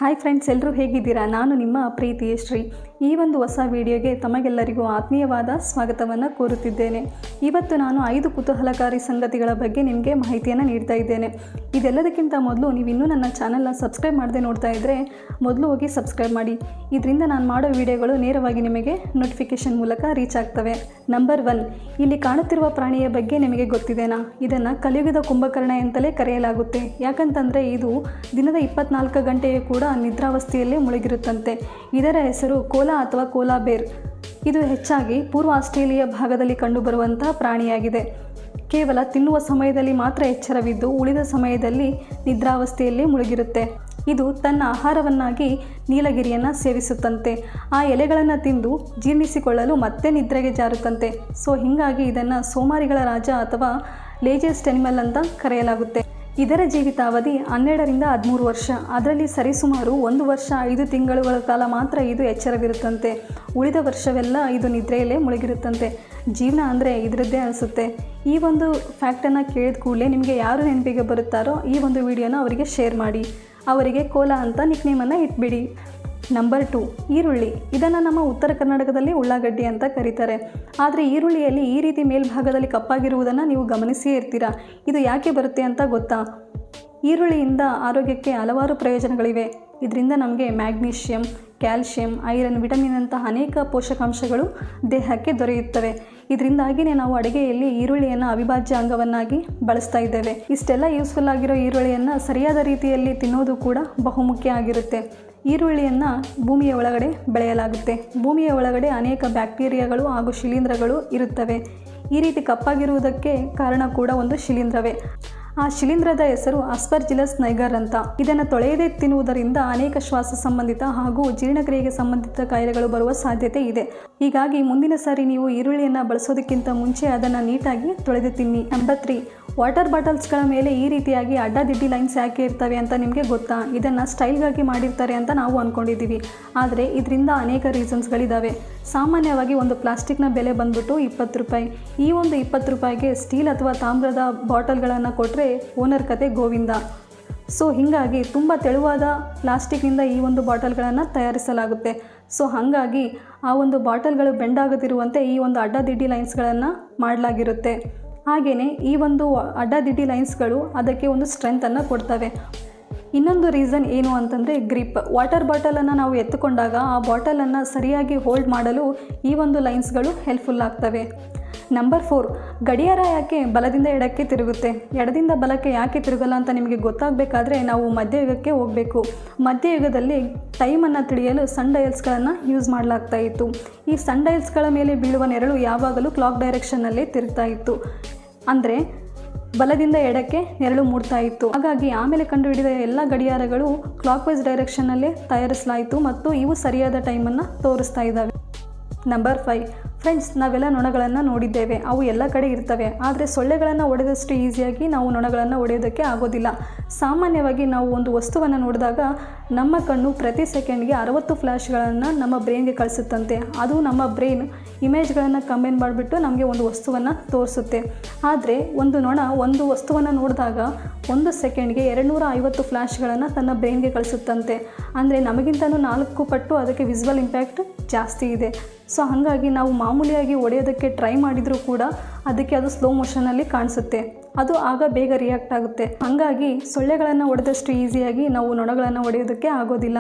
Hi friends, ಎಲ್ಲರೂ ಹೇಗಿದ್ದೀರಾ? ನಾನು ನಿಮ್ಮ ಪ್ರೀತಿಯ ಶ್ರೀ. ಈ ಒಂದು ಹೊಸ ವಿಡಿಯೋಗೆ ತಮಗೆಲ್ಲರಿಗೂ ಆತ್ಮೀಯವಾದ ಸ್ವಾಗತವನ್ನು ಕೋರುತ್ತಿದ್ದೇನೆ. ಇವತ್ತು ನಾನು 5 ಕುತೂಹಲಕಾರಿ ಸಂಗತಿಗಳ ಬಗ್ಗೆ ನಿಮಗೆ ಮಾಹಿತಿಯನ್ನು ನೀಡ್ತಾ ಇದ್ದೇನೆ. ಇದೆಲ್ಲದಕ್ಕಿಂತ ಮೊದಲು ನೀವು ಇನ್ನೂ ನನ್ನ ಚಾನಲ್ನ ಸಬ್ಸ್ಕ್ರೈಬ್ ಮಾಡದೆ ನೋಡ್ತಾ ಇದ್ದರೆ ಮೊದಲು ಹೋಗಿ ಸಬ್ಸ್ಕ್ರೈಬ್ ಮಾಡಿ. ಇದರಿಂದ ನಾನು ಮಾಡೋ ವಿಡಿಯೋಗಳು ನೇರವಾಗಿ ನಿಮಗೆ ನೋಟಿಫಿಕೇಷನ್ ಮೂಲಕ ರೀಚ್ ಆಗ್ತವೆ. ನಂಬರ್ 1, ಇಲ್ಲಿ ಕಾಣುತ್ತಿರುವ ಪ್ರಾಣಿಯ ಬಗ್ಗೆ ನಿಮಗೆ ಗೊತ್ತಿದೆನಾ? ಇದನ್ನು ಕಲಿಯುಗದ ಕುಂಭಕರ್ಣ ಅಂತಲೇ ಕರೆಯಲಾಗುತ್ತೆ. ಯಾಕಂತಂದರೆ ಇದು ದಿನದ 24 ಗಂಟೆಯೂ ಕೂಡ ನಿದ್ರಾವಸ್ಥೆಯಲ್ಲೇ ಮುಳುಗಿರುತ್ತಂತೆ. ಇದರ ಹೆಸರು ಕೋಲಾ ಅಥವಾ ಕೋಲಾ ಬೇರ್. ಇದು ಹೆಚ್ಚಾಗಿ ಪೂರ್ವ ಆಸ್ಟ್ರೇಲಿಯಾ ಭಾಗದಲ್ಲಿ ಕಂಡುಬರುವಂತಹ ಪ್ರಾಣಿಯಾಗಿದೆ. ಕೇವಲ ತಿನ್ನುವ ಸಮಯದಲ್ಲಿ ಮಾತ್ರ ಎಚ್ಚರವಿದ್ದು ಉಳಿದ ಸಮಯದಲ್ಲಿ ನಿದ್ರಾವಸ್ಥೆಯಲ್ಲೇ ಮುಳುಗಿರುತ್ತೆ. ಇದು ತನ್ನ ಆಹಾರವನ್ನಾಗಿ ನೀಲಗಿರಿಯನ್ನು ಸೇವಿಸುತ್ತಂತೆ. ಆ ಎಲೆಗಳನ್ನು ತಿಂದು ಜೀರ್ಣಿಸಿಕೊಳ್ಳಲು ಮತ್ತೆ ನಿದ್ರೆಗೆ ಜಾರುತ್ತಂತೆ. ಸೊ ಹೀಗಾಗಿ ಇದನ್ನು ಸೋಮಾರಿಗಳ ರಾಜ ಅಥವಾ ಲೇಜಿಯಸ್ಟ್ ಅನಿಮಲ್ ಅಂತ ಕರೆಯಲಾಗುತ್ತೆ. ಇದರ ಜೀವಿತಾವಧಿ 12 ರಿಂದ 13 ವರ್ಷ. ಅದರಲ್ಲಿ ಸರಿಸುಮಾರು 1 ವರ್ಷ 5 ತಿಂಗಳುಗಳ ಕಾಲ ಮಾತ್ರ ಇದು ಎಚ್ಚರವಿರುತ್ತಂತೆ. ಉಳಿದ ವರ್ಷವೆಲ್ಲ ಇದು ನಿದ್ರೆಯಲ್ಲೇ ಮುಳುಗಿರುತ್ತಂತೆ. ಜೀವನ ಅಂದರೆ ಇದರದ್ದೇ ಅನಿಸುತ್ತೆ. ಈ ಒಂದು ಫ್ಯಾಕ್ಟನ್ನು ಕೇಳಿದ ಕೂಡಲೇ ನಿಮಗೆ ಯಾರು ನೆನಪಿಗೆ ಬರುತ್ತಾರೋ ಈ ಒಂದು ವಿಡಿಯೋನ ಅವರಿಗೆ ಶೇರ್ ಮಾಡಿ. ಅವರಿಗೆ ಕೋಲಾ ಅಂತ ನಿಕ್ನೇಮನ್ನು ಇಟ್ಬಿಡಿ. ನಂಬರ್ 2, ಈರುಳ್ಳಿ. ಇದನ್ನು ನಮ್ಮ ಉತ್ತರ ಕರ್ನಾಟಕದಲ್ಲಿ ಉಳ್ಳಾಗಡ್ಡಿ ಅಂತ ಕರೀತಾರೆ. ಆದರೆ ಈರುಳ್ಳಿಯಲ್ಲಿ ಈ ರೀತಿ ಮೇಲ್ಭಾಗದಲ್ಲಿ ಕಪ್ಪಾಗಿರುವುದನ್ನು ನೀವು ಗಮನಿಸಿಯೇ ಇರ್ತೀರಾ. ಇದು ಯಾಕೆ ಬರುತ್ತೆ ಅಂತ ಗೊತ್ತಾ? ಈರುಳ್ಳಿಯಿಂದ ಆರೋಗ್ಯಕ್ಕೆ ಹಲವಾರು ಪ್ರಯೋಜನಗಳಿವೆ. ಇದರಿಂದ ನಮಗೆ ಮ್ಯಾಗ್ನೀಷಿಯಂ, ಕ್ಯಾಲ್ಶಿಯಂ, ಐರನ್, ವಿಟಮಿನ್ ಅಂತಹ ಅನೇಕ ಪೋಷಕಾಂಶಗಳು ದೇಹಕ್ಕೆ ದೊರೆಯುತ್ತವೆ. ಇದರಿಂದಾಗಿಯೇ ನಾವು ಅಡುಗೆಯಲ್ಲಿ ಈರುಳ್ಳಿಯನ್ನು ಅವಿಭಾಜ್ಯ ಅಂಗವನ್ನಾಗಿ ಬಳಸ್ತಾ ಇದ್ದೇವೆ. ಇಷ್ಟೆಲ್ಲ ಯೂಸ್ಫುಲ್ ಆಗಿರೋ ಈರುಳ್ಳಿಯನ್ನು ಸರಿಯಾದ ರೀತಿಯಲ್ಲಿ ತಿನ್ನೋದು ಕೂಡ ಬಹುಮುಖ್ಯ ಆಗಿರುತ್ತೆ. ಈರುಳ್ಳಿಯನ್ನು ಭೂಮಿಯ ಒಳಗಡೆ ಬೆಳೆಯಲಾಗುತ್ತೆ. ಭೂಮಿಯ ಒಳಗಡೆ ಅನೇಕ ಬ್ಯಾಕ್ಟೀರಿಯಾಗಳು ಹಾಗೂ ಶಿಲೀಂಧ್ರಗಳು ಇರುತ್ತವೆ. ಈ ರೀತಿ ಕಪ್ಪಾಗಿರುವುದಕ್ಕೆ ಕಾರಣ ಕೂಡ ಒಂದು ಶಿಲೀಂಧ್ರವೇ. ಆ ಶಿಲೀಂಧ್ರದ ಹೆಸರು ಅಸ್ಪರ್ಜಿಲಸ್ ನೈಗರ್ ಅಂತ. ಇದನ್ನು ತೊಳೆಯದೇ ತಿನ್ನುವುದರಿಂದ ಅನೇಕ ಶ್ವಾಸ ಸಂಬಂಧಿತ ಹಾಗೂ ಜೀರ್ಣಕ್ರಿಯೆಗೆ ಸಂಬಂಧಿತ ಕಾಯಿಲೆಗಳು ಬರುವ ಸಾಧ್ಯತೆ ಇದೆ. ಹೀಗಾಗಿ ಮುಂದಿನ ಸಾರಿ ನೀವು ಈರುಳ್ಳಿಯನ್ನು ಬಳಸೋದಕ್ಕಿಂತ ಮುಂಚೆ ಅದನ್ನು ನೀಟಾಗಿ ತೊಳೆದು ತಿನ್ನಿ. ನಂಬರ್ 3, ವಾಟರ್ ಬಾಟಲ್ಸ್ಗಳ ಮೇಲೆ ಈ ರೀತಿಯಾಗಿ ಅಡ್ಡದಿಡ್ಡಿ ಲೈನ್ಸ್ ಯಾಕೆ ಇರ್ತವೆ ಅಂತ ನಿಮಗೆ ಗೊತ್ತಾ? ಇದನ್ನು ಸ್ಟೈಲ್ಗಾಗಿ ಮಾಡಿರ್ತಾರೆ ಅಂತ ನಾವು ಅಂದ್ಕೊಂಡಿದ್ದೀವಿ. ಆದರೆ ಇದರಿಂದ ಅನೇಕ ರೀಸನ್ಸ್ಗಳಿದ್ದಾವೆ. ಸಾಮಾನ್ಯವಾಗಿ ಒಂದು ಪ್ಲಾಸ್ಟಿಕ್ನ ಬೆಲೆ ಬಂದ್ಬಿಟ್ಟು 20 ರೂಪಾಯಿ. ಈ ಒಂದು 20 ರೂಪಾಯಿಗೆ ಸ್ಟೀಲ್ ಅಥವಾ ತಾಮ್ರದ ಬಾಟಲ್ಗಳನ್ನು ಕೊಟ್ಟರೆ ಓನರ್ ಕತೆ ಗೋವಿಂದ. ಸೊ ಹೀಗಾಗಿ ತುಂಬ ತೆಳುವಾದ ಪ್ಲಾಸ್ಟಿಕ್ನಿಂದ ಈ ಒಂದು ಬಾಟಲ್ಗಳನ್ನು ತಯಾರಿಸಲಾಗುತ್ತೆ. ಸೊ ಹಾಗಾಗಿ ಆ ಒಂದು ಬಾಟಲ್ಗಳು ಬೆಂಡಾಗದಿರುವಂತೆ ಈ ಒಂದು ಅಡ್ಡದಿಡ್ಡಿ ಲೈನ್ಸ್ಗಳನ್ನು ಮಾಡಲಾಗಿರುತ್ತೆ. ಹಾಗೆಯೇ ಈ ಒಂದು ಅಡ್ಡದಿಡ್ಡಿ ಲೈನ್ಸ್ಗಳು ಅದಕ್ಕೆ ಒಂದು ಸ್ಟ್ರೆಂತನ್ನು ಕೊಡ್ತವೆ. ಇನ್ನೊಂದು ರೀಸನ್ ಏನು ಅಂತಂದರೆ ಗ್ರಿಪ್. ವಾಟರ್ ಬಾಟಲನ್ನು ನಾವು ಎತ್ತುಕೊಂಡಾಗ ಆ ಬಾಟಲನ್ನು ಸರಿಯಾಗಿ ಹೋಲ್ಡ್ ಮಾಡಲು ಈ ಒಂದು ಲೈನ್ಸ್ಗಳು ಹೆಲ್ಪ್ಫುಲ್ ಆಗ್ತವೆ. ನಂಬರ್ 4, ಗಡಿಯಾರ ಯಾಕೆ ಬಲದಿಂದ ಎಡಕ್ಕೆ ತಿರುಗುತ್ತೆ? ಎಡದಿಂದ ಬಲಕ್ಕೆ ಯಾಕೆ ತಿರುಗಲ್ಲ ಅಂತ ನಿಮಗೆ ಗೊತ್ತಾಗಬೇಕಾದ್ರೆ ನಾವು ಮಧ್ಯಯುಗಕ್ಕೆ ಹೋಗಬೇಕು. ಮಧ್ಯಯುಗದಲ್ಲಿ ಟೈಮನ್ನು ತಿಳಿಯಲು ಸನ್ ಡಯಲ್ಸ್ಗಳನ್ನು ಯೂಸ್ ಮಾಡಲಾಗ್ತಾ ಇತ್ತು. ಈ ಸನ್ ಡಯಲ್ಸ್ಗಳ ಮೇಲೆ ಬೀಳುವ ನೆರಳು ಯಾವಾಗಲೂ ಕ್ಲಾಕ್ ಡೈರೆಕ್ಷನ್ನಲ್ಲೇ ತಿರುಗ್ತಾ ಇತ್ತು. ಅಂದರೆ ಬಲದಿಂದ ಎಡಕ್ಕೆ ನೆರಳು ಮೂಡ್ತಾ ಇತ್ತು. ಹಾಗಾಗಿ ಆಮೇಲೆ ಕಂಡುಹಿಡಿದ ಎಲ್ಲ ಗಡಿಯಾರಗಳು ಕ್ಲಾಕ್ ವೈಸ್ ಡೈರೆಕ್ಷನ್ನಲ್ಲೇ ತಯಾರಿಸಲಾಯಿತು ಮತ್ತು ಇವು ಸರಿಯಾದ ಟೈಮನ್ನು ತೋರಿಸ್ತಾ ಇದ್ದಾವೆ. ನಂಬರ್ 5, ಫ್ರೆಂಡ್ಸ್, ನಾವೆಲ್ಲ ನೊಣಗಳನ್ನು ನೋಡಿದ್ದೇವೆ. ಅವು ಎಲ್ಲ ಕಡೆ ಇರ್ತವೆ. ಆದರೆ ಸೊಳ್ಳೆಗಳನ್ನು ಹೊಡೆದಷ್ಟು ಈಸಿಯಾಗಿ ನಾವು ನೊಣಗಳನ್ನು ಹೊಡೆಯೋದಕ್ಕೆ ಆಗೋದಿಲ್ಲ. ಸಾಮಾನ್ಯವಾಗಿ ನಾವು ಒಂದು ವಸ್ತುವನ್ನು ನೋಡಿದಾಗ ನಮ್ಮ ಕಣ್ಣು ಪ್ರತಿ ಸೆಕೆಂಡ್ಗೆ 60 ಫ್ಲ್ಯಾಶ್ಗಳನ್ನು ನಮ್ಮ ಬ್ರೈನ್ಗೆ ಕಳಿಸುತ್ತಂತೆ. ಅದು ನಮ್ಮ ಬ್ರೈನ್ ಇಮೇಜ್ಗಳನ್ನು ಕಂಬೈನ್ ಮಾಡಿಬಿಟ್ಟು ನಮಗೆ ಒಂದು ವಸ್ತುವನ್ನು ತೋರಿಸುತ್ತೆ. ಆದರೆ ಒಂದು ನೊಣ ಒಂದು ವಸ್ತುವನ್ನು ನೋಡಿದಾಗ 1 ಸೆಕೆಂಡ್ಗೆ 250 ಫ್ಲ್ಯಾಶ್ಗಳನ್ನು ತನ್ನ ಬ್ರೈನ್ಗೆ ಕಳಿಸುತ್ತಂತೆ. ಅಂದರೆ ನಮಗಿಂತಲೂ 4 ಪಟ್ಟು ಅದಕ್ಕೆ ವಿಸುವಲ್ ಇಂಪ್ಯಾಕ್ಟ್ ಜಾಸ್ತಿ ಇದೆ. ಸೊ ಹಾಗಾಗಿ ನಾವು ಮಾಮೂಲಿಯಾಗಿ ಹೊಡೆಯೋದಕ್ಕೆ ಟ್ರೈ ಮಾಡಿದರೂ ಕೂಡ ಅದಕ್ಕೆ ಅದು ಸ್ಲೋ ಮೋಷನಲ್ಲಿ ಕಾಣಿಸುತ್ತೆ. ಅದು ಆಗ ಬೇಗ ರಿಯಾಕ್ಟ್ ಆಗುತ್ತೆ. ಹಾಗಾಗಿ ಸೊಳ್ಳೆಗಳನ್ನು ಹೊಡೆದಷ್ಟು ಈಸಿಯಾಗಿ ನಾವು ನೊಣಗಳನ್ನು ಹೊಡೆಯೋದಕ್ಕೆ ಆಗೋದಿಲ್ಲ.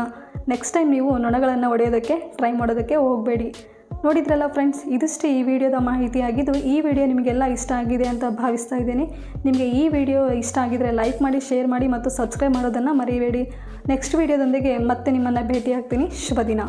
ನೆಕ್ಸ್ಟ್ ಟೈಮ್ ನೀವು ನೊಣಗಳನ್ನು ಹೊಡೆಯೋದಕ್ಕೆ ಟ್ರೈ ಮಾಡೋದಕ್ಕೆ ಹೋಗಬೇಡಿ. ನೋಡಿದ್ರಲ್ಲ ಫ್ರೆಂಡ್ಸ್, ಇದಿಷ್ಟು ಈ ವಿಡಿಯೋದ ಮಾಹಿತಿಯಾಗಿದ್ದು ಈ ವಿಡಿಯೋ ನಿಮಗೆಲ್ಲ ಇಷ್ಟ ಆಗಿದೆ ಅಂತ ಭಾವಿಸ್ತಾ ಇದ್ದೀನಿ. ನಿಮಗೆ ಈ ವಿಡಿಯೋ ಇಷ್ಟ ಆಗಿದರೆ ಲೈಕ್ ಮಾಡಿ, ಶೇರ್ ಮಾಡಿ ಮತ್ತು ಸಬ್ಸ್ಕ್ರೈಬ್ ಮಾಡೋದನ್ನು ಮರಿಬೇಡಿ. ನೆಕ್ಸ್ಟ್ ವಿಡಿಯೋದೊಂದಿಗೆ ಮತ್ತೆ ನಿಮ್ಮನ್ನು ಭೇಟಿ ಆಗ್ತೀನಿ. ಶುಭ ದಿನ.